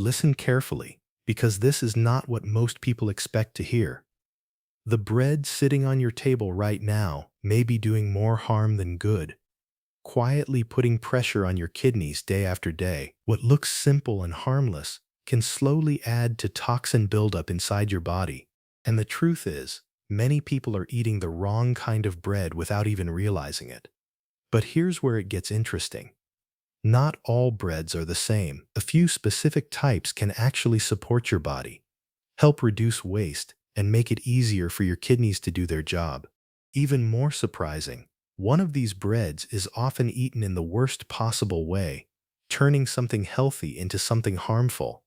Listen carefully, because this is not what most people expect to hear. The bread sitting on your table right now may be doing more harm than good, quietly putting pressure on your kidneys day after day. What looks simple and harmless can slowly add to toxin buildup inside your body. And the truth is, many people are eating the wrong kind of bread without even realizing it. But here's where it gets interesting. Not all breads are the same. A few specific types can actually support your body, help reduce waste, and make it easier for your kidneys to do their job. Even more surprising, one of these breads is often eaten in the worst possible way, turning something healthy into something harmful.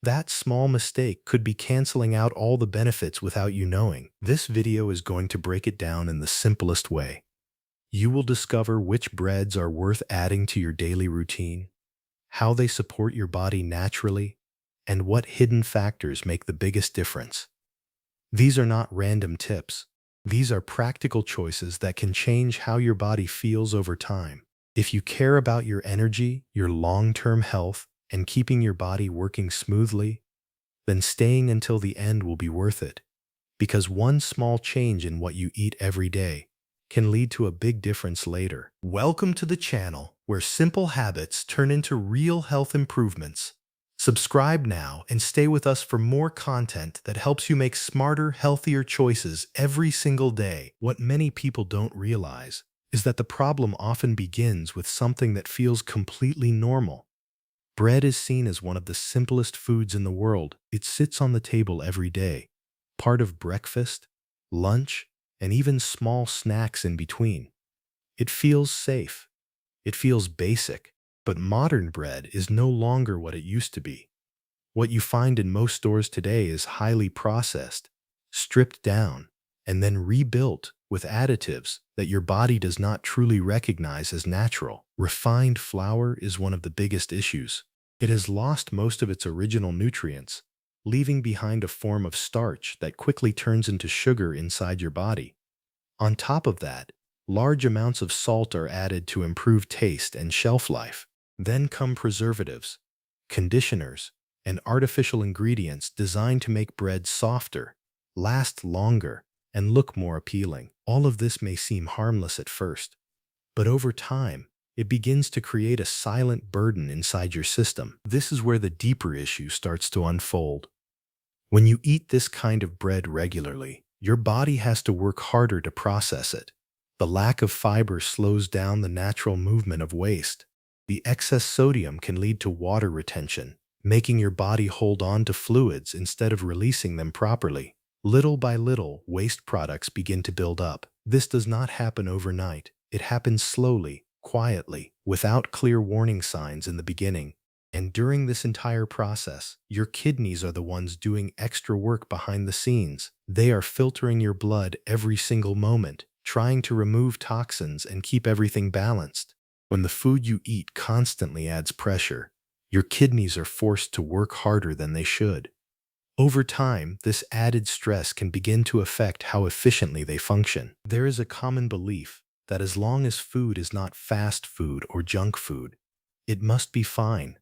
That small mistake could be canceling out all the benefits without you knowing. This video is going to break it down in the simplest way. You will discover which breads are worth adding to your daily routine, how they support your body naturally, and what hidden factors make the biggest difference. These are not random tips. These are practical choices that can change how your body feels over time. If you care about your energy, your long-term health, and keeping your body working smoothly, then staying until the end will be worth it. Because one small change in what you eat every day can lead to a big difference later. Welcome to the channel where simple habits turn into real health improvements. Subscribe now and stay with us for more content that helps you make smarter, healthier choices every single day. What many people don't realize is that the problem often begins with something that feels completely normal. Bread is seen as one of the simplest foods in the world. It sits on the table every day, part of breakfast, lunch, and even small snacks in between. It feels safe. It feels basic. But modern bread is no longer what it used to be. What you find in most stores today is highly processed, stripped down, and then rebuilt with additives that your body does not truly recognize as natural. Refined flour is one of the biggest issues. It has lost most of its original nutrients, leaving behind a form of starch that quickly turns into sugar inside your body. On top of that, large amounts of salt are added to improve taste and shelf life. Then come preservatives, conditioners, and artificial ingredients designed to make bread softer, last longer, and look more appealing. All of this may seem harmless at first, but over time, it begins to create a silent burden inside your system. This is where the deeper issue starts to unfold. When you eat this kind of bread regularly, your body has to work harder to process it. The lack of fiber slows down the natural movement of waste. The excess sodium can lead to water retention, making your body hold on to fluids instead of releasing them properly. Little by little, waste products begin to build up. This does not happen overnight. It happens slowly, quietly, without clear warning signs in the beginning. And during this entire process, your kidneys are the ones doing extra work behind the scenes. They are filtering your blood every single moment, trying to remove toxins and keep everything balanced. When the food you eat constantly adds pressure, your kidneys are forced to work harder than they should. Over time, this added stress can begin to affect how efficiently they function. There is a common belief that as long as food is not fast food or junk food, it must be fine.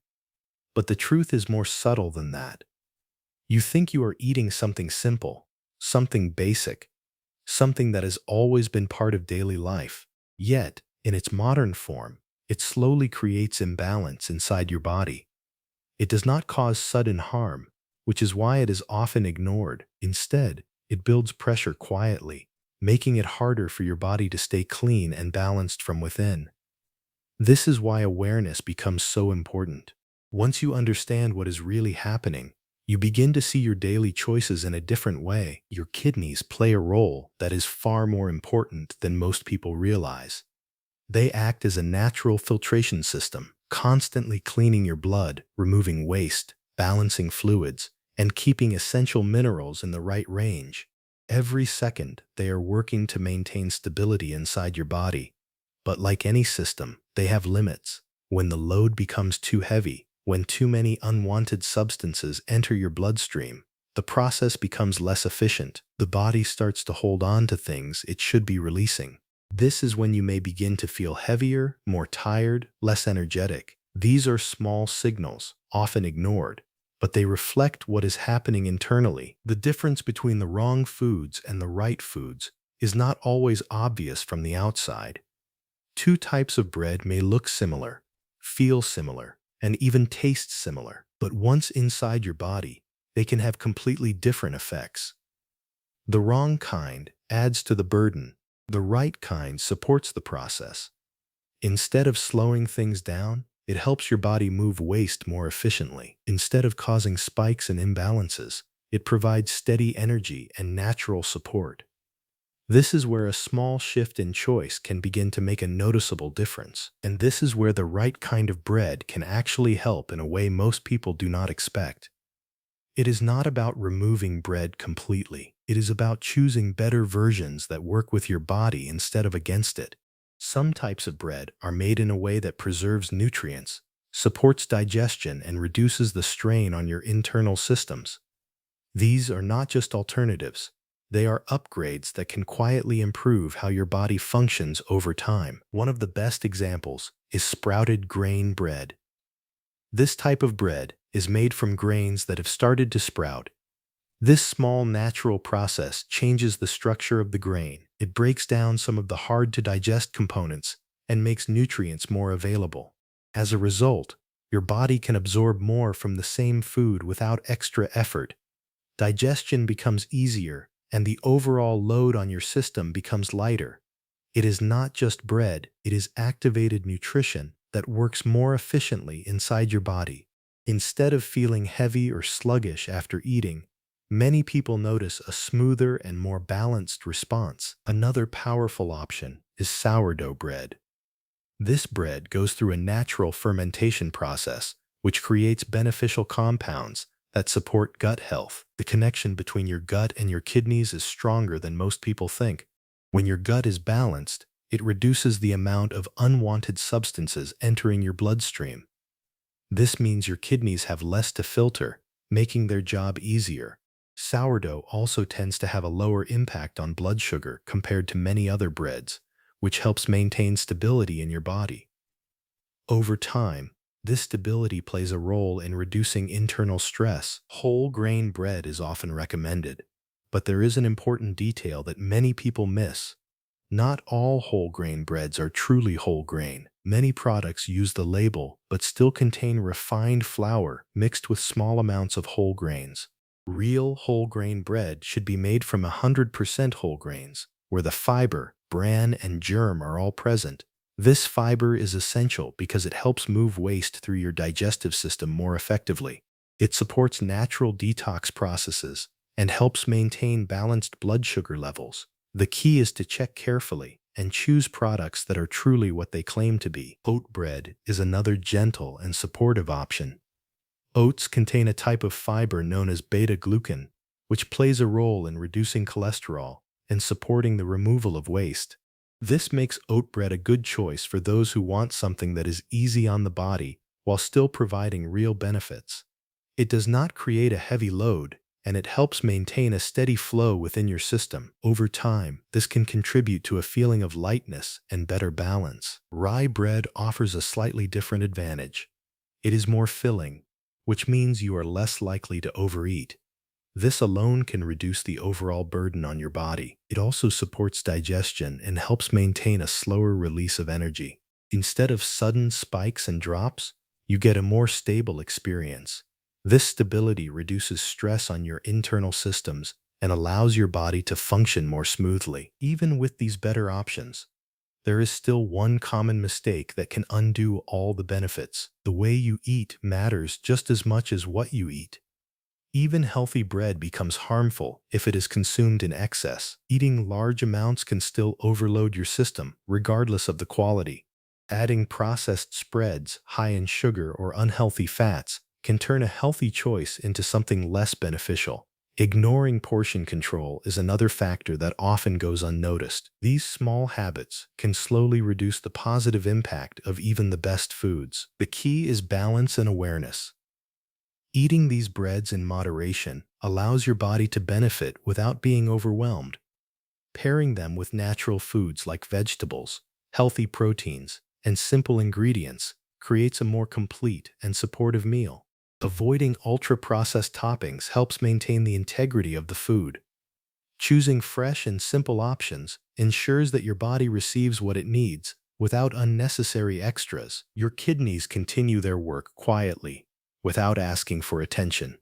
But the truth is more subtle than that. You think you are eating something simple, something basic, something that has always been part of daily life. Yet, in its modern form, it slowly creates imbalance inside your body. It does not cause sudden harm, which is why it is often ignored. Instead, it builds pressure quietly, making it harder for your body to stay clean and balanced from within. This is why awareness becomes so important. Once you understand what is really happening, you begin to see your daily choices in a different way. Your kidneys play a role that is far more important than most people realize. They act as a natural filtration system, constantly cleaning your blood, removing waste, balancing fluids, and keeping essential minerals in the right range. Every second, they are working to maintain stability inside your body. But like any system, they have limits. When the load becomes too heavy, when too many unwanted substances enter your bloodstream, the process becomes less efficient. The body starts to hold on to things it should be releasing. This is when you may begin to feel heavier, more tired, less energetic. These are small signals, often ignored, but they reflect what is happening internally. The difference between the wrong foods and the right foods is not always obvious from the outside. Two types of bread may look similar, feel similar, and even taste similar, but once inside your body, they can have completely different effects. The wrong kind adds to the burden. The right kind supports the process. Instead of slowing things down, it helps your body move waste more efficiently. Instead of causing spikes and imbalances, it provides steady energy and natural support. This is where a small shift in choice can begin to make a noticeable difference. And this is where the right kind of bread can actually help in a way most people do not expect. It is not about removing bread completely. It is about choosing better versions that work with your body instead of against it. Some types of bread are made in a way that preserves nutrients, supports digestion, and reduces the strain on your internal systems. These are not just alternatives. They are upgrades that can quietly improve how your body functions over time. One of the best examples is sprouted grain bread. This type of bread is made from grains that have started to sprout. This small natural process changes the structure of the grain. It breaks down some of the hard-to-digest components and makes nutrients more available. As a result, your body can absorb more from the same food without extra effort. Digestion becomes easier, and the overall load on your system becomes lighter. It is not just bread, it is activated nutrition that works more efficiently inside your body. Instead of feeling heavy or sluggish after eating, many people notice a smoother and more balanced response. Another powerful option is sourdough bread. This bread goes through a natural fermentation process, which creates beneficial compounds that support gut health. The connection between your gut and your kidneys is stronger than most people think. When your gut is balanced, it reduces the amount of unwanted substances entering your bloodstream. This means your kidneys have less to filter, making their job easier. Sourdough also tends to have a lower impact on blood sugar compared to many other breads, which helps maintain stability in your body. Over time, this stability plays a role in reducing internal stress. Whole grain bread is often recommended, but there is an important detail that many people miss. Not all whole grain breads are truly whole grain. Many products use the label but still contain refined flour mixed with small amounts of whole grains. Real whole grain bread should be made from 100% whole grains, where the fiber, bran, and germ are all present. This fiber is essential because it helps move waste through your digestive system more effectively. It supports natural detox processes and helps maintain balanced blood sugar levels. The key is to check carefully and choose products that are truly what they claim to be. Oat bread is another gentle and supportive option. Oats contain a type of fiber known as beta-glucan, which plays a role in reducing cholesterol and supporting the removal of waste. This makes oat bread a good choice for those who want something that is easy on the body while still providing real benefits. It does not create a heavy load, and it helps maintain a steady flow within your system. Over time, this can contribute to a feeling of lightness and better balance. Rye bread offers a slightly different advantage. It is more filling, which means you are less likely to overeat. This alone can reduce the overall burden on your body. It also supports digestion and helps maintain a slower release of energy. Instead of sudden spikes and drops, you get a more stable experience. This stability reduces stress on your internal systems and allows your body to function more smoothly. Even with these better options, there is still one common mistake that can undo all the benefits. The way you eat matters just as much as what you eat. Even healthy bread becomes harmful if it is consumed in excess. Eating large amounts can still overload your system, regardless of the quality. Adding processed spreads, high in sugar or unhealthy fats, can turn a healthy choice into something less beneficial. Ignoring portion control is another factor that often goes unnoticed. These small habits can slowly reduce the positive impact of even the best foods. The key is balance and awareness. Eating these breads in moderation allows your body to benefit without being overwhelmed. Pairing them with natural foods like vegetables, healthy proteins, and simple ingredients creates a more complete and supportive meal. Avoiding ultra-processed toppings helps maintain the integrity of the food. Choosing fresh and simple options ensures that your body receives what it needs without unnecessary extras. Your kidneys continue their work quietly, without asking for attention.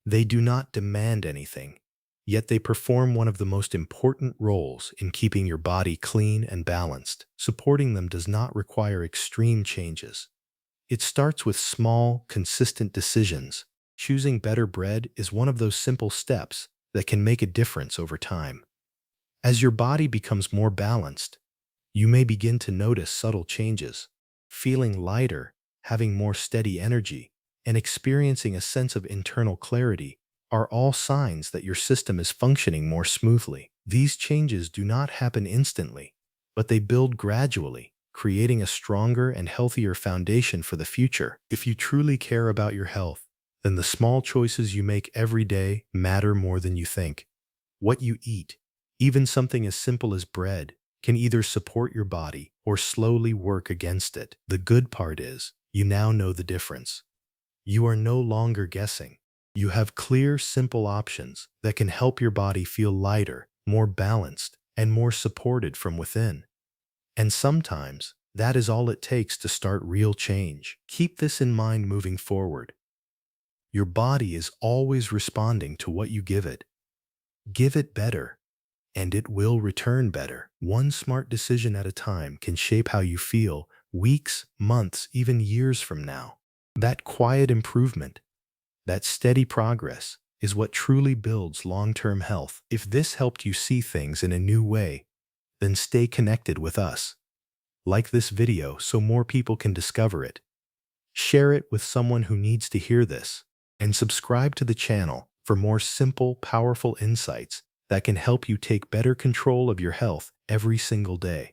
They do not demand anything, yet they perform one of the most important roles in keeping your body clean and balanced. Supporting them does not require extreme changes. It starts with small, consistent decisions. Choosing better bread is one of those simple steps that can make a difference over time. As your body becomes more balanced, you may begin to notice subtle changes. Feeling lighter, having more steady energy, and experiencing a sense of internal clarity are all signs that your system is functioning more smoothly. These changes do not happen instantly, but they build gradually, creating a stronger and healthier foundation for the future. If you truly care about your health, then the small choices you make every day matter more than you think. What you eat, even something as simple as bread, can either support your body or slowly work against it. The good part is, you now know the difference. You are no longer guessing. You have clear, simple options that can help your body feel lighter, more balanced, and more supported from within. And sometimes, that is all it takes to start real change. Keep this in mind moving forward. Your body is always responding to what you give it. Give it better, and it will return better. One smart decision at a time can shape how you feel weeks, months, even years from now. That quiet improvement, that steady progress, is what truly builds long-term health. If this helped you see things in a new way, then stay connected with us. Like this video so more people can discover it. Share it with someone who needs to hear this, and subscribe to the channel for more simple, powerful insights that can help you take better control of your health every single day.